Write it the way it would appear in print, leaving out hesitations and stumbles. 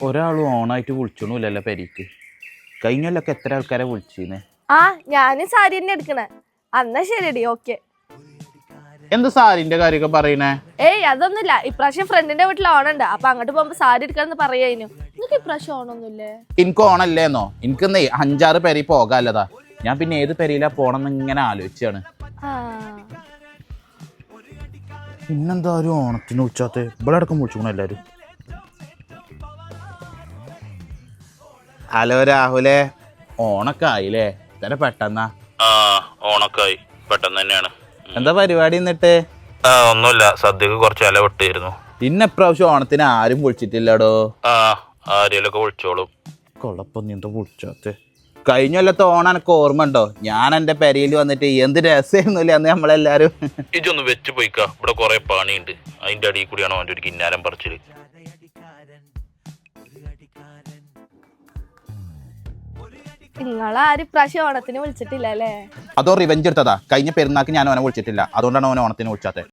ഒരാളും ഓണായിട്ട് വിളിച്ചൊന്നുമില്ലല്ലോ പെരീക്ക്. കഴിഞ്ഞല്ലൊക്കെ എത്ര ആൾക്കാരെ വിളിച്ചിരുന്നേ? ആ ഞാന് സാരി തന്നെ എടുക്കണേ. എന്നാ ശരിയടി, ഓക്കെ. എന്ത് സാരിന്റെ കാര്യമൊക്കെ പറയണേ? ഏയ് അതൊന്നുമില്ല, ഇപ്രാവശ്യം ഫ്രണ്ടിന്റെ വീട്ടിൽ ഓണുണ്ട്, അപ്പൊ അങ്ങോട്ട് പോകുമ്പോ സാരി എടുക്കാന്ന് പറയായിരുന്നു. നിങ്ങൾക്ക് ഇപ്രാവശ്യം ഓണൊന്നുമില്ലേ? എനിക്ക് ഓണല്ലേന്നോ? എനിക്കെന്നേ 5-6 പേരി പോകാല്ലതാ. ഞാൻ പിന്നെ ഏത് പെരിയിലാ പോണെന്ന് ഇങ്ങനെ ആലോചിച്ചാണ്. പിന്നെന്താ ഒരു ഓണത്തിന് വിളിച്ചാത്ത? ഇവിടെ അടക്കം വിളിച്ചു എല്ലാരും. ഹലോ രാഹുലേ, ഓണൊക്കെ ആയില്ലേ? ഇത്ര പെട്ടെന്നാ? ഓണൊക്കായി പെട്ടെന്ന് തന്നെയാണ്. എന്താ പരിപാടി എന്നിട്ട്? ഒന്നുമില്ല, സദ്യക്ക് കുറച്ച് ഇല വിട്ടിരുന്നു. പിന്നെ ഇപ്രാവശ്യം ഓണത്തിന് ആരും വിളിച്ചിട്ടില്ലടോ. ആരെയൊക്കെ വിളിച്ചോളും. കൊള്ളപ്പം നീ എന്താ വിളിച്ചാത്ത? കഴിഞ്ഞ കൊല്ലത്തെ ഓണം എനിക്ക് ഓർമ്മ ഉണ്ടോ? ഞാൻ എന്റെ പെരയിൽ വന്നിട്ട് എന്ത് രസമായിരുന്നില്ല അന്ന് നമ്മളെല്ലാരും. ഇതൊന്ന് വെച്ച് പോയിക്ക, ഇവിടെ കുറെ പണിയുണ്ട്. അതിന്റെ അടിയിൽ കൂടിയാണ് അവൻ്റെ ഒരു കിന്നാരം പറിച്ചത്. നിങ്ങളാരും ഇപ്രാവശ്യം ഓണത്തിന് വിളിച്ചിട്ടില്ല അല്ലേ? അതോ റിവെഞ്ച് എടുത്തതാ? കഴിഞ്ഞ പെരുന്നാൾക്ക് ഞാൻ അവനെ വിളിച്ചിട്ടില്ല, അതുകൊണ്ടാണ് അവനെ ഓണത്തിന് വിളിച്ചാത്തത്.